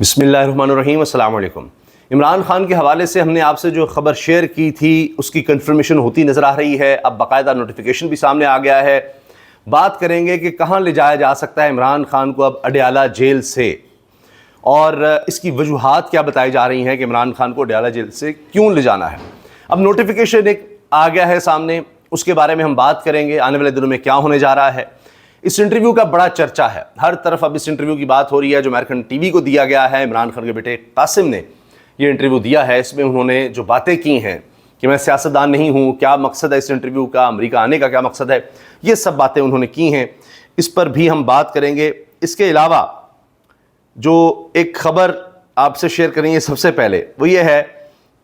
بسم اللہ الرحمن الرحیم، السلام علیکم۔ عمران خان کے حوالے سے ہم نے آپ سے جو خبر شیئر کی تھی اس کی کنفرمیشن ہوتی نظر آ رہی ہے۔ اب باقاعدہ نوٹیفیکیشن بھی سامنے آ گیا ہے۔ بات کریں گے کہ کہاں لے جایا جا سکتا ہے عمران خان کو اب اڈیالہ جیل سے، اور اس کی وجوہات کیا بتائی جا رہی ہیں کہ عمران خان کو اڈیالہ جیل سے کیوں لے جانا ہے۔ اب نوٹیفیکیشن ایک آ گیا ہے سامنے، اس کے بارے میں ہم بات کریں گے آنے والے دنوں میں کیا ہونے جا رہا ہے۔ اس انٹرویو کا بڑا چرچا ہے، ہر طرف اب اس انٹرویو کی بات ہو رہی ہے جو امریکن ٹی وی کو دیا گیا ہے۔ عمران خان کے بیٹے قاسم نے یہ انٹرویو دیا ہے، اس میں انہوں نے جو باتیں کی ہیں کہ میں سیاستدان نہیں ہوں، کیا مقصد ہے اس انٹرویو کا، امریکہ آنے کا کیا مقصد ہے، یہ سب باتیں انہوں نے کی ہیں، اس پر بھی ہم بات کریں گے۔ اس کے علاوہ جو ایک خبر آپ سے شیئر کریں گے سب سے پہلے وہ یہ ہے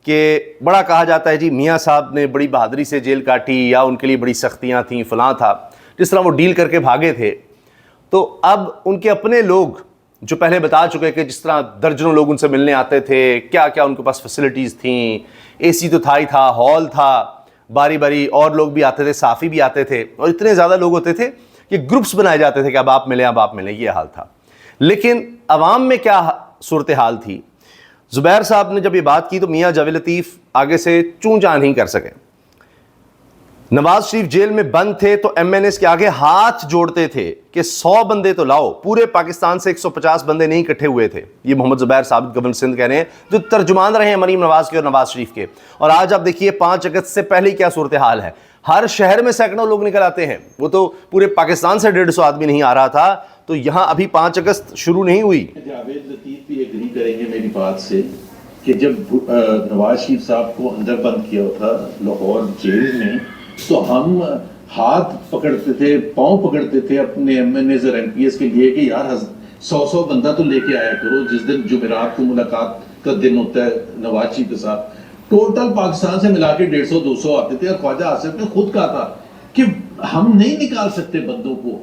کہ بڑا کہا جاتا ہے جی میاں صاحب نے بڑی بہادری سے جیل کاٹی یا ان کے لیے بڑی سختیاں تھیں، فلاں تھا، جس طرح وہ ڈیل کر کے بھاگے تھے۔ تو اب ان کے اپنے لوگ جو پہلے بتا چکے کہ جس طرح درجنوں لوگ ان سے ملنے آتے تھے، کیا کیا ان کے پاس فیسلٹیز تھیں، اے سی تو تھا ہی تھا، ہال تھا، باری باری اور لوگ بھی آتے تھے، صحافی بھی آتے تھے، اور اتنے زیادہ لوگ ہوتے تھے کہ گروپس بنائے جاتے تھے کہ اب آپ ملیں اب آپ ملیں، یہ حال تھا۔ لیکن عوام میں کیا صورتحال تھی؟ زبیر صاحب نے جب یہ بات کی تو میاں جاوید لطیف آگے سے چوں چاں نہیں کر سکے۔ نواز شریف جیل میں بند تھے تو ایم این ایس کے آگے ہاتھ جوڑتے تھے کہ 100 بندے تو لاؤ، پورے پاکستان سے 150 بندے نہیں اکٹھے ہوئے تھے۔ یہ محمد زبیر صاحب گورنر سندھ کہہ رہے ہیں، جو ترجمان رہے ہیں مریم نواز کے اور نواز شریف کے۔ اور آج آپ دیکھیے 5 اگست سے پہلے کیا صورتحال ہے، ہر شہر میں سینکڑوں لوگ نکل آتے ہیں، وہ تو پورے پاکستان سے 150 آدمی نہیں آ رہا تھا، تو یہاں ابھی 5 اگست شروع نہیں ہوئی۔ جاوید لطیف بھی ایگری کریں گے میری بات سے کہ جب نواز شریف صاحب کو اندر بند کیا تھا لاہور جیل میں، تو ہم ہاتھ پکڑتے تھے، پاؤں پکڑتے تھے اپنے ایم این ایز اور ایم پی ایس کے لیے کہ یار 100 بندہ تو لے کے آیا کرو۔ جس دن جمعرات کو ملاقات کا دن ہوتا ہے نواز شریف کے ساتھ، ٹوٹل پاکستان سے ملا کے 150-200 آتے تھے، اور خواجہ آصف نے خود کہا تھا کہ ہم نہیں نکال سکتے بندوں کو۔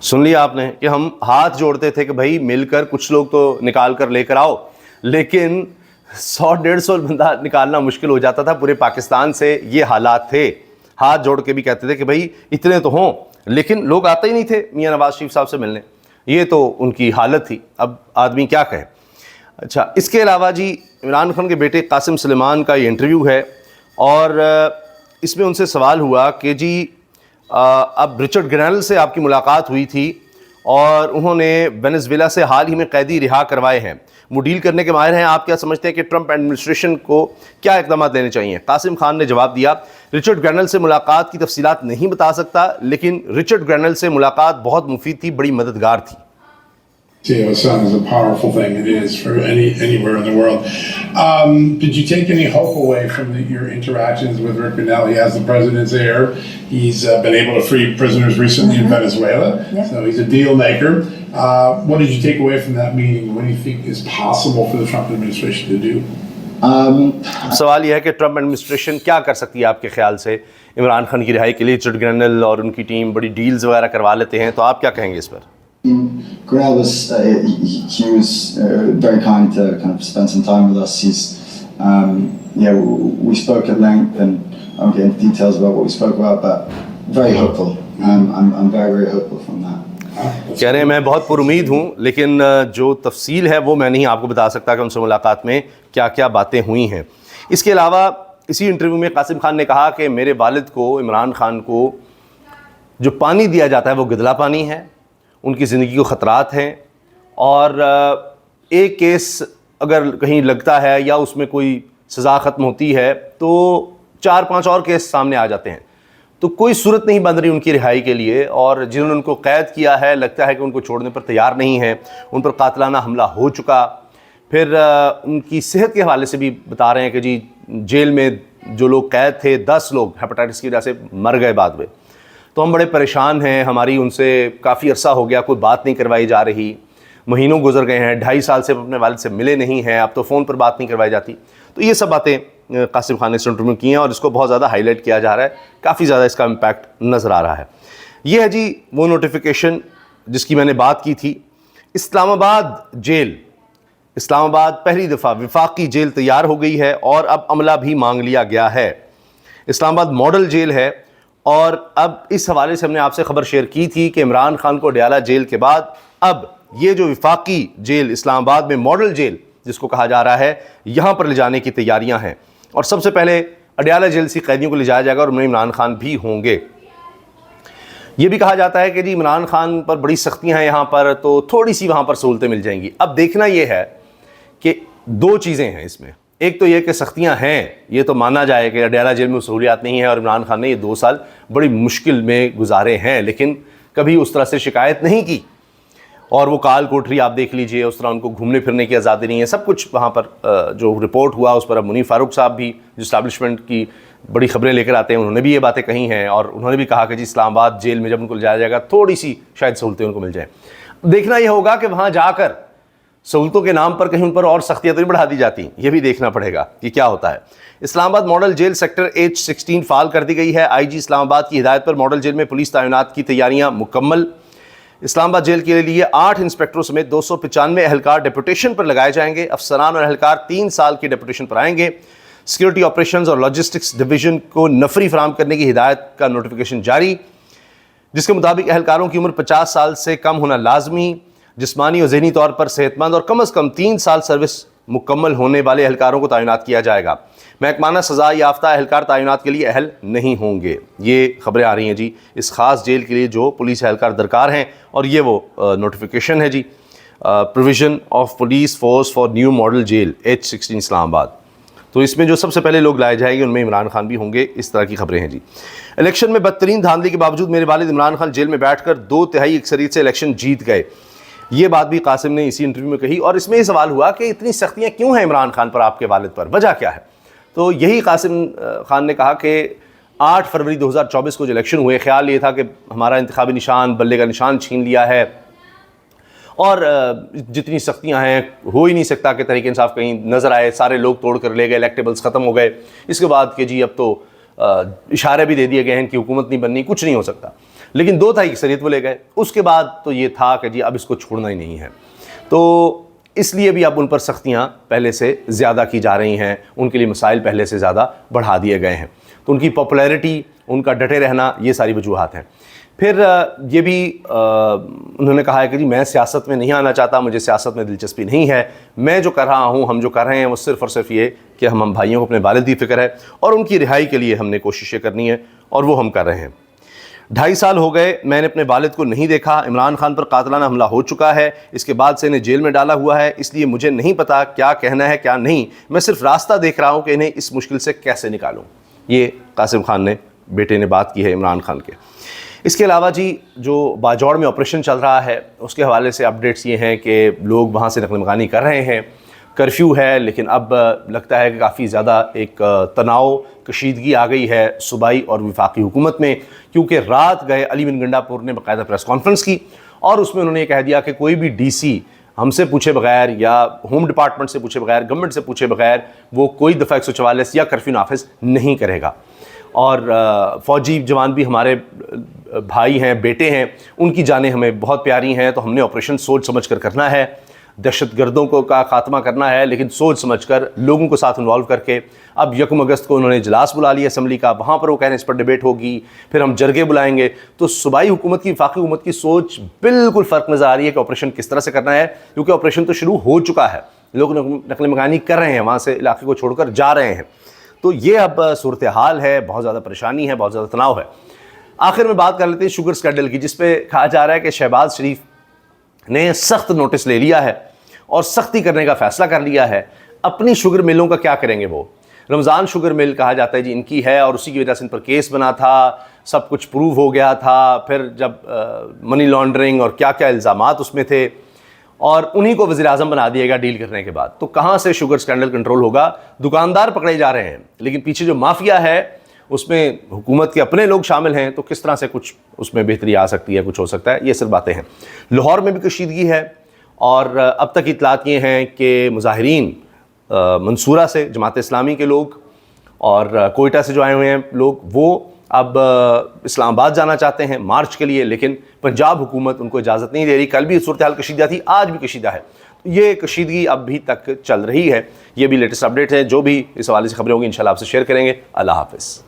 سن لیا آپ نے کہ ہم ہاتھ جوڑتے تھے کہ بھائی مل کر کچھ لوگ تو نکال کر لے کر آؤ، لیکن 100-150 بندہ نکالنا مشکل ہو جاتا تھا پورے پاکستان سے۔ یہ حالات تھے، ہاتھ جوڑ کے بھی کہتے تھے کہ بھائی اتنے تو ہوں، لیکن لوگ آتے ہی نہیں تھے میاں نواز شریف صاحب سے ملنے۔ یہ تو ان کی حالت تھی، اب آدمی کیا کہے۔ اچھا، اس کے علاوہ جی عمران خان کے بیٹے قاسم سلیمان کا یہ انٹرویو ہے، اور اس میں ان سے سوال ہوا کہ جی اب رچرڈ گرینل سے آپ کی ملاقات ہوئی تھی اور انہوں نے وینزویلا سے حال ہی میں قیدی رہا کروائے ہیں، وہ ڈیل کرنے کے ماہر ہیں، آپ کیا سمجھتے ہیں کہ ٹرمپ ایڈمنسٹریشن کو کیا اقدامات لینے چاہیے؟ قاسم خان نے جواب دیا، رچرڈ گرینل سے ملاقات کی تفصیلات نہیں بتا سکتا، لیکن رچرڈ گرینل سے ملاقات بہت مفید تھی، بڑی مددگار تھی۔ Son is a powerful thing. It is for anywhere in the world. Did you take any hope away from your interactions with Rick Grenell? He has the president's heir. He's been able to free prisoners recently in Venezuela. Yeah. So he's a deal maker. What did you take away from that meeting? What do you think is possible for the Trump administration to do? سوال یہ ہے کہ Trump administration کیا کر سکتی ہے آپ کے خیال سے عمران خان کی رہائی کے لیے؟ رچرڈ گرینل اور ان کی ٹیم بڑی ڈیلز وغیرہ کروا لیتے ہیں، تو آپ کیا کہیں گے اس پر؟ Grenell was he was very kind to kind of spend some time with us. He's we spoke at length, and I won't get into details about what we spoke about, but very hopeful. I'm very hopeful from that. کہہ رہے ہیں میں بہت پر امید ہوں، لیکن جو تفصیل ہے وہ میں نہیں آپ کو بتا سکتا کہ ان سے ملاقات میں کیا کیا باتیں ہوئی ہیں۔ اس کے علاوہ اسی انٹرویو میں قاسم خان نے کہا کہ میرے والد کو، عمران خان کو، جو پانی دیا جاتا ہے وہ گدلا پانی ہے، ان کی زندگی کو خطرات ہیں، اور ایک کیس اگر کہیں لگتا ہے یا اس میں کوئی سزا ختم ہوتی ہے تو 4-5 اور کیس سامنے آ جاتے ہیں، تو کوئی صورت نہیں بن رہی ان کی رہائی کے لیے، اور جنہوں نے ان کو قید کیا ہے لگتا ہے کہ ان کو چھوڑنے پر تیار نہیں ہے، ان پر قاتلانہ حملہ ہو چکا۔ پھر ان کی صحت کے حوالے سے بھی بتا رہے ہیں کہ جی جیل میں جو لوگ قید تھے 10 لوگ ہیپاٹائٹس کی وجہ سے مر گئے بعد میں، تو ہم بڑے پریشان ہیں، ہماری ان سے کافی عرصہ ہو گیا کوئی بات نہیں کروائی جا رہی، مہینوں گزر گئے ہیں، 2.5 سال سے اپنے والد سے ملے نہیں ہیں، اب تو فون پر بات نہیں کروائی جاتی۔ تو یہ سب باتیں قاسم خان نے اس انٹرویو میں کی ہیں، اور اس کو بہت زیادہ ہائی لائٹ کیا جا رہا ہے، کافی زیادہ اس کا امپیکٹ نظر آ رہا ہے۔ یہ ہے جی وہ نوٹیفیکیشن جس کی میں نے بات کی تھی۔ اسلام آباد جیل، اسلام آباد پہلی دفعہ وفاقی جیل تیار ہو گئی ہے، اور اب عملہ بھی مانگ لیا گیا ہے۔ اسلام آباد ماڈل جیل ہے، اور اب اس حوالے سے ہم نے آپ سے خبر شیئر کی تھی کہ عمران خان کو اڈیالہ جیل کے بعد اب یہ جو وفاقی جیل اسلام آباد میں ماڈل جیل جس کو کہا جا رہا ہے یہاں پر لے جانے کی تیاریاں ہیں، اور سب سے پہلے اڈیالہ جیل سے قیدیوں کو لے جایا جائے گا اور ان میں عمران خان بھی ہوں گے۔ یہ بھی کہا جاتا ہے کہ جی عمران خان پر بڑی سختیاں ہیں یہاں پر، تو تھوڑی سی وہاں پر سہولتیں مل جائیں گی۔ اب دیکھنا یہ ہے کہ دو چیزیں ہیں اس میں، ایک تو یہ کہ سختیاں ہیں، یہ تو مانا جائے کہ اڈیالہ جیل میں سہولیات نہیں ہیں اور عمران خان نے یہ 2 سال بڑی مشکل میں گزارے ہیں، لیکن کبھی اس طرح سے شکایت نہیں کی، اور وہ کال کوٹری آپ دیکھ لیجئے، اس طرح ان کو گھومنے پھرنے کی آزادی نہیں ہے، سب کچھ وہاں پر جو رپورٹ ہوا اس پر اب منیر فاروق صاحب بھی جو اسٹیبلشمنٹ کی بڑی خبریں لے کر آتے ہیں، انہوں نے بھی یہ باتیں کہی ہیں، اور انہوں نے بھی کہا کہ جی اسلام آباد جیل میں جب ان کو لے جایا جائے گا تھوڑی سی شاید سہولتیں ان کو مل جائیں۔ دیکھنا یہ ہوگا کہ وہاں جا کر سہولتوں کے نام پر کہیں ان پر اور سختیاں تو نہیں بڑھا دی جاتی، یہ بھی دیکھنا پڑے گا کہ کیا ہوتا ہے۔ اسلام آباد ماڈل جیل سیکٹر H16 فعال کر دی گئی ہے۔ آئی جی اسلام آباد کی ہدایت پر ماڈل جیل میں پولیس تعینات کی تیاریاں مکمل۔ اسلام آباد جیل کے لیے 8 انسپیکٹروں سمیت 295 اہلکار ڈیپوٹیشن پر لگائے جائیں گے۔ افسران اور اہلکار 3 سال کی ڈیپوٹیشن پر آئیں گے۔ سیکورٹی آپریشنز اور لاجسٹکس ڈویژن کو نفری فراہم کرنے کی ہدایت کا نوٹیفیکیشن جاری، جس کے مطابق اہلکاروں کی عمر 50 سال سے کم ہونا لازمی، جسمانی اور ذہنی طور پر صحت مند اور کم از کم 3 سال سروس مکمل ہونے والے اہلکاروں کو تعینات کیا جائے گا۔ محکمانہ سزا یافتہ اہلکار تعینات کے لیے اہل نہیں ہوں گے۔ یہ خبریں آ رہی ہیں جی اس خاص جیل کے لیے جو پولیس اہلکار درکار ہیں، اور یہ وہ نوٹیفیکیشن ہے جی، provision of police force for new model jail H16 Islamabad. تو اس میں جو سب سے پہلے لوگ لائے جائیں گے ان میں عمران خان بھی ہوں گے، اس طرح کی خبریں ہیں جی۔ الیکشن میں بدترین دھاندلی کے باوجود میرے والد عمران خان جیل میں بیٹھ کر 2/3 اکثریت سے الیکشن جیت گئے، یہ بات بھی قاسم نے اسی انٹرویو میں کہی، اور اس میں یہ سوال ہوا کہ اتنی سختیاں کیوں ہیں عمران خان پر، آپ کے والد پر، وجہ کیا ہے؟ تو یہی قاسم خان نے کہا کہ 8 فروری 2024 کو جو الیکشن ہوئے، خیال یہ تھا کہ ہمارا انتخابی نشان، بلے کا نشان چھین لیا ہے، اور جتنی سختیاں ہیں ہو ہی نہیں سکتا کہ تحریک انصاف کہیں نظر آئے، سارے لوگ توڑ کر لے گئے، الیکٹیبلز ختم ہو گئے، اس کے بعد کہ جی اب تو اشارے بھی دے دیے گئے ہیں کہ حکومت نہیں بننی، کچھ نہیں ہو سکتا، لیکن 2/3 اکثریت وہ لے گئے۔ اس کے بعد تو یہ تھا کہ جی اب اس کو چھوڑنا ہی نہیں ہے، تو اس لیے بھی اب ان پر سختیاں پہلے سے زیادہ کی جا رہی ہیں، ان کے لیے مسائل پہلے سے زیادہ بڑھا دیے گئے ہیں، تو ان کی پاپولیرٹی، ان کا ڈٹے رہنا، یہ ساری وجوہات ہیں۔ پھر یہ بھی انہوں نے کہا ہے کہ جی میں سیاست میں نہیں آنا چاہتا، مجھے سیاست میں دلچسپی نہیں ہے، میں جو کر رہا ہوں، ہم جو کر رہے ہیں وہ صرف اور صرف یہ کہ ہم بھائیوں کو اپنے والد کی فکر ہے اور ان کی رہائی کے لیے ہم نے کوششیں کرنی ہے، اور وہ ہم کر رہے ہیں۔ 2.5 سال ہو گئے میں نے اپنے والد کو نہیں دیکھا، عمران خان پر قاتلانہ حملہ ہو چکا ہے، اس کے بعد سے انہیں جیل میں ڈالا ہوا ہے، اس لیے مجھے نہیں پتا کیا کہنا ہے کیا نہیں، میں صرف راستہ دیکھ رہا ہوں کہ انہیں اس مشکل سے کیسے نکالوں۔ یہ قاسم خان نے، بیٹے نے بات کی ہے عمران خان کے۔ اس کے علاوہ جی جو باجوڑ میں آپریشن چل رہا ہے اس کے حوالے سے اپڈیٹس یہ ہیں کہ لوگ وہاں سے نقل مکانی کر رہے ہیں، کرفیو ہے، لیکن اب لگتا ہے کہ کافی زیادہ ایک تناؤ، کشیدگی آ گئی ہے صوبائی اور وفاقی حکومت میں، کیونکہ رات گئے علی بن گنڈا پور نے باقاعدہ پریس کانفرنس کی اور اس میں انہوں نے یہ کہہ دیا کہ کوئی بھی ڈی سی ہم سے پوچھے بغیر یا ہوم ڈپارٹمنٹ سے پوچھے بغیر، گورنمنٹ سے پوچھے بغیر وہ کوئی دفعہ 144 یا کرفیو نافذ نہیں کرے گا، اور فوجی جوان بھی ہمارے بھائی ہیں، بیٹے ہیں، ان کی جانیں ہمیں بہت پیاری ہیں، تو ہم نے آپریشن سوچ سمجھ کر کرنا ہے، دہشت گردوں کو کا خاتمہ کرنا ہے، لیکن سوچ سمجھ کر لوگوں کو ساتھ انوالو کر کے۔ اب 1 اگست کو انہوں نے اجلاس بلا لیا اسمبلی کا، وہاں پر وہ کہہ رہے ہیں اس پر ڈیبیٹ ہوگی، پھر ہم جرگے بلائیں گے، تو صوبائی حکومت کی، وفاقی حکومت کی سوچ بالکل فرق نظر آ رہی ہے کہ آپریشن کس طرح سے کرنا ہے، کیونکہ آپریشن تو شروع ہو چکا ہے، لوگ نقل مکانی کر رہے ہیں، وہاں سے علاقے کو چھوڑ کر جا رہے ہیں، تو یہ اب صورتحال ہے، بہت زیادہ پریشانی ہے، بہت زیادہ تناؤ ہے۔ آخر میں بات کر لیتے ہیں شوگر اسکینڈل کی، جس پہ کہا جا رہا ہے کہ شہباز شریف نے سخت نوٹس لے لیا ہے اور سختی کرنے کا فیصلہ کر لیا ہے۔ اپنی شوگر ملوں کا کیا کریں گے وہ؟ رمضان شوگر مل کہا جاتا ہے جی ان کی ہے، اور اسی کی وجہ سے ان پر کیس بنا تھا، سب کچھ پروو ہو گیا تھا، پھر جب منی لانڈرنگ اور کیا کیا الزامات اس میں تھے، اور انہی کو وزیر اعظم بنا دیے گا ڈیل کرنے کے بعد، تو کہاں سے شوگر اسکینڈل کنٹرول ہوگا؟ دکاندار پکڑے جا رہے ہیں، لیکن پیچھے جو مافیا ہے اس میں حکومت کے اپنے لوگ شامل ہیں، تو کس طرح سے کچھ اس میں بہتری آ سکتی ہے، کچھ ہو سکتا ہے، یہ سب باتیں ہیں۔ لاہور میں بھی کشیدگی ہے، اور اب تک اطلاعات یہ ہیں کہ مظاہرین منصورہ سے، جماعت اسلامی کے لوگ، اور کوئٹہ سے جو آئے ہوئے ہیں لوگ، وہ اب اسلام آباد جانا چاہتے ہیں مارچ کے لیے، لیکن پنجاب حکومت ان کو اجازت نہیں دے رہی۔ کل بھی صورتحال کشیدہ تھی، آج بھی کشیدہ ہے، یہ کشیدگی اب بھی تک چل رہی ہے۔ یہ بھی لیٹسٹ اپڈیٹ ہے، جو بھی اس حوالے سے خبریں ہوں گی انشاءاللہ آپ سے شیئر کریں گے۔ اللہ حافظ۔